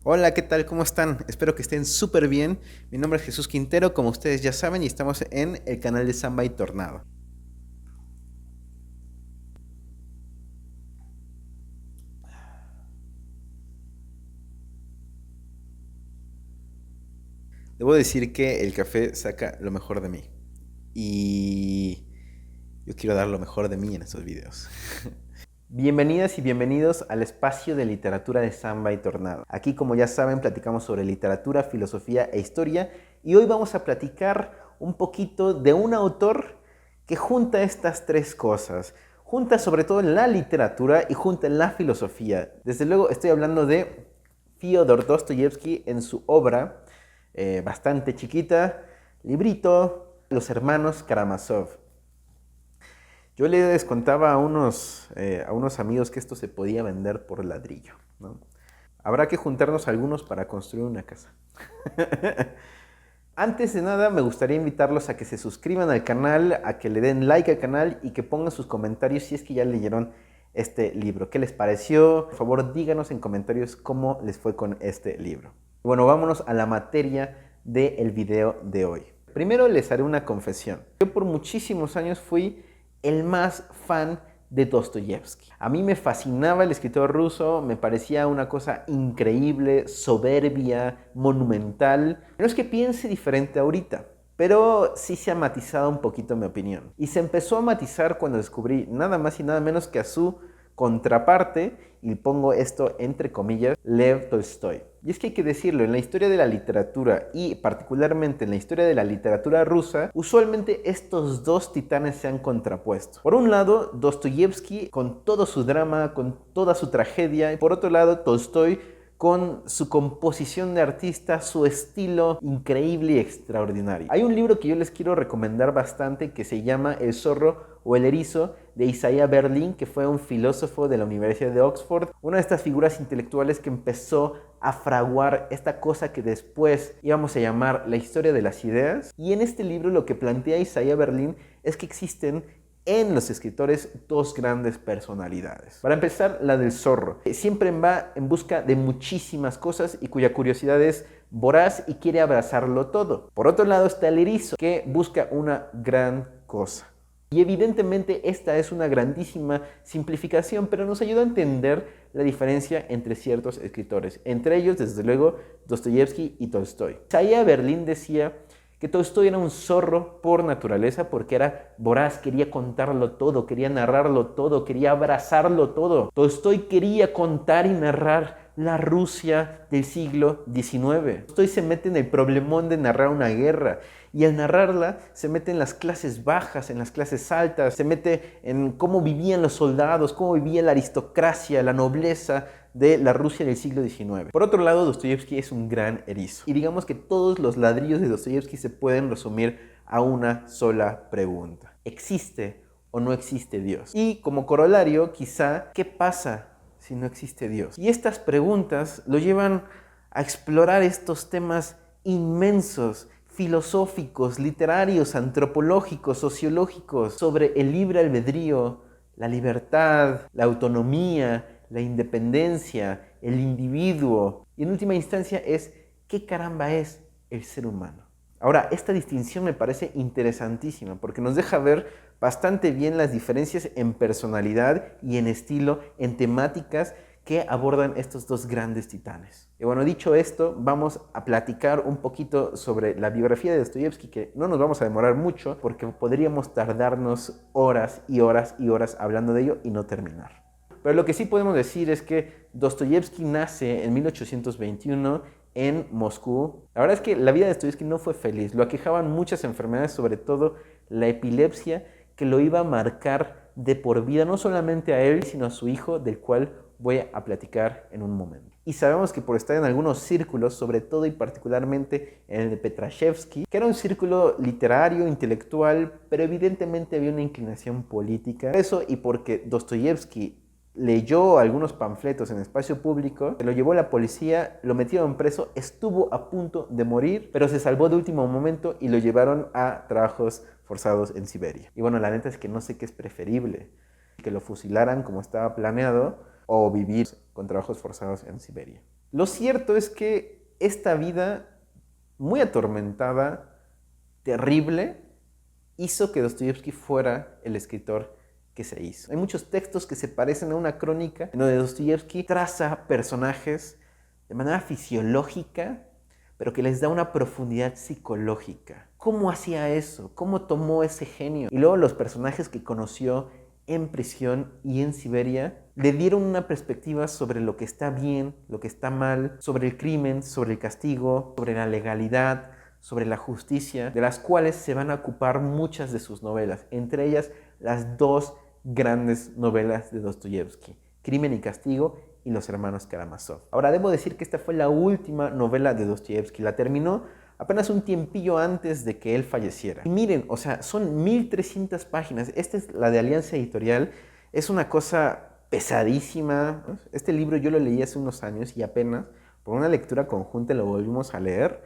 Hola, ¿qué tal? ¿Cómo están? Espero que estén súper bien. Mi nombre es Jesús Quintero, como ustedes ya saben, y estamos en el canal de Samba y Tornado. Debo decir que el café saca lo mejor de mí. Y yo quiero dar lo mejor de mí en estos videos. Bienvenidas y bienvenidos al espacio de literatura de Samba y Tornado. Aquí, como ya saben, platicamos sobre literatura, filosofía e historia. Y hoy vamos a platicar un poquito de un autor que junta estas tres cosas. Junta sobre todo la literatura y junta la filosofía. Desde luego estoy hablando de Fyodor Dostoyevsky en su obra, bastante chiquita, librito, Los hermanos Karamazov. Yo les contaba a unos amigos que esto se podía vender por ladrillo, ¿no? Habrá que juntarnos algunos para construir una casa. Antes de nada, me gustaría invitarlos a que se suscriban al canal, a que le den like al canal y que pongan sus comentarios si es que ya leyeron este libro. ¿Qué les pareció? Por favor, díganos en comentarios cómo les fue con este libro. Bueno, vámonos a la materia del video de hoy. Primero les haré una confesión. Yo por muchísimos años fui el más fan de Dostoyevsky. A mí me fascinaba el escritor ruso, me parecía una cosa increíble, soberbia, monumental. No es que piense diferente ahorita, pero sí se ha matizado un poquito mi opinión. Y se empezó a matizar cuando descubrí nada más y nada menos que a su contraparte, y pongo esto entre comillas, Lev Tolstoy. Y es que hay que decirlo, en la historia de la literatura y particularmente en la historia de la literatura rusa, usualmente estos dos titanes se han contrapuesto. Por un lado, Dostoyevsky con todo su drama, con toda su tragedia, y por otro lado, Tolstoy con su composición de artista, su estilo increíble y extraordinario. Hay un libro que yo les quiero recomendar bastante que se llama El zorro o el erizo, de Isaiah Berlin, que fue un filósofo de la Universidad de Oxford, una de estas figuras intelectuales que empezó a fraguar esta cosa que después íbamos a llamar la historia de las ideas. Y en este libro lo que plantea Isaiah Berlin es que existen en los escritores dos grandes personalidades. Para empezar, la del zorro, que siempre va en busca de muchísimas cosas y cuya curiosidad es voraz y quiere abrazarlo todo. Por otro lado está el erizo, que busca una gran cosa. Y evidentemente esta es una grandísima simplificación, pero nos ayuda a entender la diferencia entre ciertos escritores. Entre ellos, desde luego, Dostoyevsky y Tolstoy. Isaiah Berlin decía que Tolstoy era un zorro por naturaleza porque era voraz, quería contarlo todo, quería narrarlo todo, quería abrazarlo todo. Tolstoy quería contar y narrar la Rusia del siglo XIX. Tolstoy se mete en el problemón de narrar una guerra y al narrarla se mete en las clases bajas, en las clases altas, se mete en cómo vivían los soldados, cómo vivía la aristocracia, la nobleza de la Rusia del siglo XIX. Por otro lado, Dostoyevsky es un gran erizo. Y digamos que todos los ladrillos de Dostoyevsky se pueden resumir a una sola pregunta. ¿Existe o no existe Dios? Y como corolario, quizá, ¿qué pasa si no existe Dios? Y estas preguntas lo llevan a explorar estos temas inmensos, filosóficos, literarios, antropológicos, sociológicos, sobre el libre albedrío, la libertad, la autonomía, la independencia, el individuo. Y en última instancia es, ¿qué caramba es el ser humano? Ahora, esta distinción me parece interesantísima porque nos deja ver bastante bien las diferencias en personalidad y en estilo, en temáticas que abordan estos dos grandes titanes. Y bueno, dicho esto, vamos a platicar un poquito sobre la biografía de Dostoyevsky, que no nos vamos a demorar mucho porque podríamos tardarnos horas y horas y horas hablando de ello y no terminar. Pero lo que sí podemos decir es que Dostoyevsky nace en 1821 en Moscú. La verdad es que la vida de Dostoyevsky no fue feliz. Lo aquejaban muchas enfermedades, sobre todo la epilepsia, que lo iba a marcar de por vida, no solamente a él, sino a su hijo, del cual voy a platicar en un momento. Y sabemos que por estar en algunos círculos, sobre todo y particularmente en el de Petrashevsky, que era un círculo literario, intelectual, pero evidentemente había una inclinación política. Eso y porque Dostoyevsky leyó algunos panfletos en espacio público, se lo llevó la policía, lo metieron preso, estuvo a punto de morir, pero se salvó de último momento y lo llevaron a trabajos forzados en Siberia. Y bueno, la neta es que no sé qué es preferible, que lo fusilaran como estaba planeado o vivir con trabajos forzados en Siberia. Lo cierto es que esta vida muy atormentada, terrible, hizo que Dostoyevsky fuera el escritor que se hizo. Hay muchos textos que se parecen a una crónica en donde Dostoyevsky traza personajes de manera fisiológica, pero que les da una profundidad psicológica. ¿Cómo hacía eso? ¿Cómo tomó ese genio? Y luego los personajes que conoció en prisión y en Siberia le dieron una perspectiva sobre lo que está bien, lo que está mal, sobre el crimen, sobre el castigo, sobre la legalidad, sobre la justicia, de las cuales se van a ocupar muchas de sus novelas, entre ellas las dos grandes novelas de Dostoyevsky, Crimen y Castigo y Los Hermanos Karamazov. Ahora, debo decir que esta fue la última novela de Dostoyevsky. La terminó apenas un tiempillo antes de que él falleciera. Y miren, o sea, son 1300 páginas. Esta es la de Alianza Editorial. Es una cosa pesadísima. Este libro yo lo leí hace unos años y apenas por una lectura conjunta lo volvimos a leer.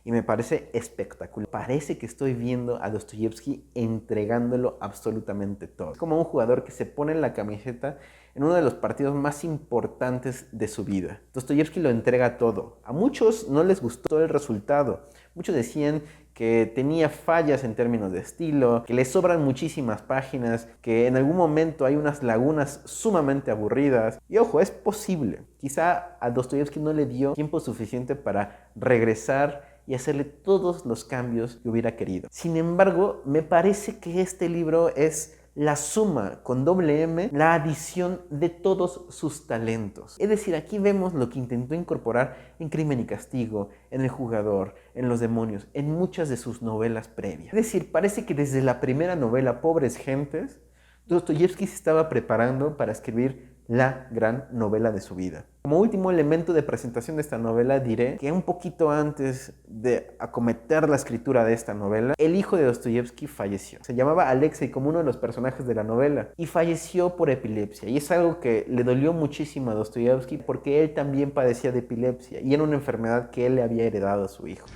Y me parece espectacular. Parece que estoy viendo a Dostoyevsky entregándolo absolutamente todo. Es como un jugador que se pone en la camiseta en uno de los partidos más importantes de su vida. Dostoyevsky lo entrega todo. A muchos no les gustó el resultado. Muchos decían que tenía fallas en términos de estilo, que le sobran muchísimas páginas, que en algún momento hay unas lagunas sumamente aburridas. Y ojo, es posible. Quizá a Dostoyevsky no le dio tiempo suficiente para regresar y hacerle todos los cambios que hubiera querido. Sin embargo, me parece que este libro es la suma, con doble M, la adición de todos sus talentos. Es decir, aquí vemos lo que intentó incorporar en Crimen y Castigo, en El Jugador, en Los Demonios, en muchas de sus novelas previas. Es decir, parece que desde la primera novela, Pobres Gentes, Dostoyevsky se estaba preparando para escribir la gran novela de su vida. Como último elemento de presentación de esta novela diré que un poquito antes de acometer la escritura de esta novela, el hijo de Dostoyevsky falleció. Se llamaba Alexei como uno de los personajes de la novela y falleció por epilepsia. Y es algo que le dolió muchísimo a Dostoyevsky porque él también padecía de epilepsia y era una enfermedad que él le había heredado a su hijo.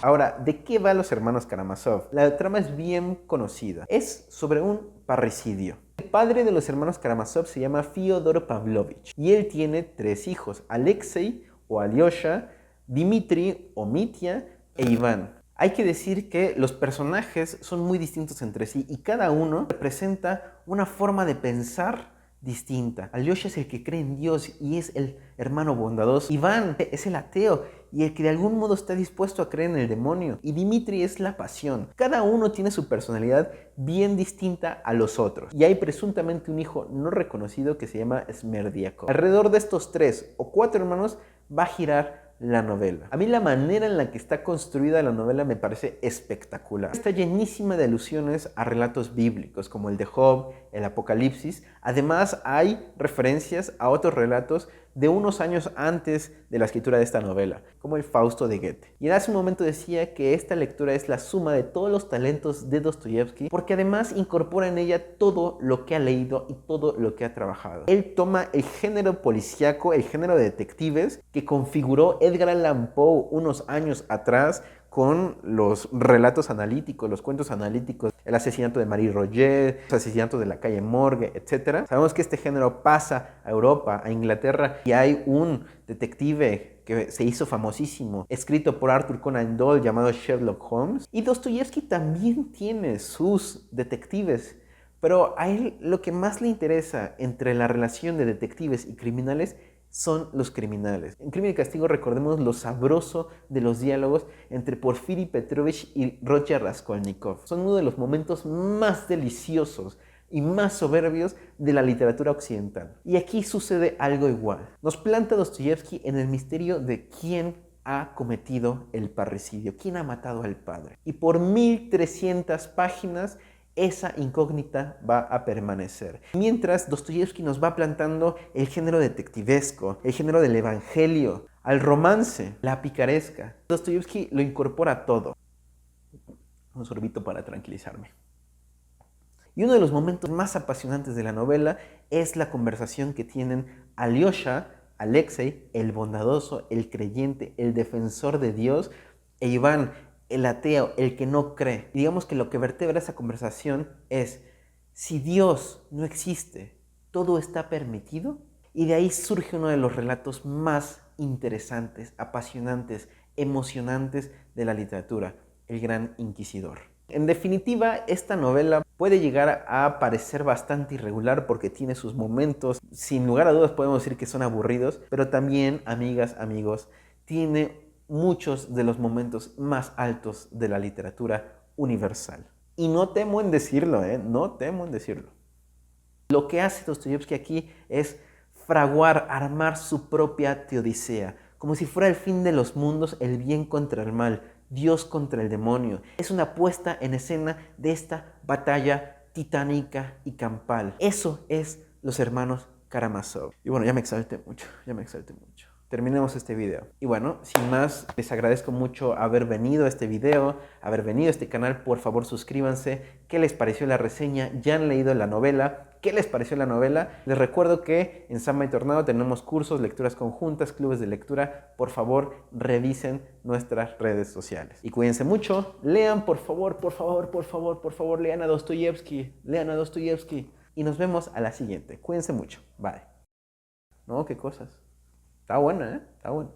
Ahora, ¿de qué va Los Hermanos Karamazov? La trama es bien conocida. Es sobre un parricidio. El padre de los hermanos Karamazov se llama Fyodor Pavlovich y él tiene 3 hijos, Alexei o Alyosha, Dmitri o Mitya e Iván. Hay que decir que los personajes son muy distintos entre sí y cada uno representa una forma de pensar distinta. Alyosha es el que cree en Dios y es el hermano bondadoso. Iván es el ateo y el que de algún modo está dispuesto a creer en el demonio. Y Dmitri es la pasión. Cada uno tiene su personalidad bien distinta a los otros. Y hay presuntamente un hijo no reconocido que se llama Smerdiakov. Alrededor de estos 3 o 4 hermanos va a girar la novela. A mí la manera en la que está construida la novela me parece espectacular. Está llenísima de alusiones a relatos bíblicos como el de Job, el Apocalipsis. Además hay referencias a otros relatos de unos años antes de la escritura de esta novela, como el Fausto de Goethe. Y hace un momento decía que esta lectura es la suma de todos los talentos de Dostoyevsky, porque además incorpora en ella todo lo que ha leído y todo lo que ha trabajado. Él toma el género policíaco, el género de detectives, que configuró Edgar Allan Poe unos años atrás, con los relatos analíticos, los cuentos analíticos, el asesinato de Marie Roget, los asesinatos de la calle Morgue, etc. Sabemos que este género pasa a Europa, a Inglaterra, y hay un detective que se hizo famosísimo, escrito por Arthur Conan Doyle, llamado Sherlock Holmes. Y Dostoyevsky también tiene sus detectives, pero a él lo que más le interesa entre la relación de detectives y criminales son los criminales. En Crimen y Castigo recordemos lo sabroso de los diálogos entre Porfiri Petrovich y Roger Raskolnikov. Son uno de los momentos más deliciosos y más soberbios de la literatura occidental. Y aquí sucede algo igual. Nos planta Dostoyevsky en el misterio de quién ha cometido el parricidio, quién ha matado al padre. Y por 1300 páginas esa incógnita va a permanecer. Mientras Dostoyevsky nos va plantando el género detectivesco, el género del evangelio, al romance, la picaresca. Dostoyevsky lo incorpora todo. Un sorbito para tranquilizarme. Y uno de los momentos más apasionantes de la novela es la conversación que tienen Alyosha, Alexei, el bondadoso, el creyente, el defensor de Dios, e Iván, el ateo, el que no cree. Y digamos que lo que vertebra esa conversación es: si Dios no existe, ¿todo está permitido? Y de ahí surge uno de los relatos más interesantes, apasionantes, emocionantes de la literatura, El Gran Inquisidor. En definitiva, esta novela puede llegar a parecer bastante irregular porque tiene sus momentos, sin lugar a dudas podemos decir que son aburridos, pero también, amigas, amigos, tiene muchos de los momentos más altos de la literatura universal. Y no temo en decirlo, no temo en decirlo. Lo que hace Dostoyevsky aquí es fraguar, armar su propia teodicea, como si fuera el fin de los mundos, el bien contra el mal, Dios contra el demonio. Es una puesta en escena de esta batalla titánica y campal. Eso es Los Hermanos Karamazov. Y bueno, ya me exalté mucho. Terminemos este video. Y bueno, sin más, les agradezco mucho haber venido a este video, haber venido a este canal. Por favor, suscríbanse. ¿Qué les pareció la reseña? ¿Ya han leído la novela? ¿Qué les pareció la novela? Les recuerdo que en Samba y Tornado tenemos cursos, lecturas conjuntas, clubes de lectura. Por favor, revisen nuestras redes sociales. Y cuídense mucho. Lean, por favor, lean a Dostoyevsky. Y nos vemos a la siguiente. Cuídense mucho. Bye. No, qué cosas. Está buena, ¿eh? Está buena.